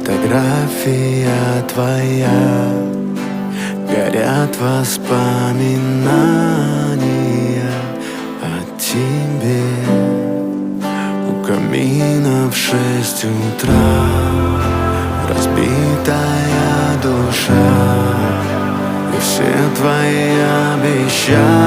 Фотография твоя, горят воспоминания о тебе. У камина в 6 утра разбитая душа, и все твои обещания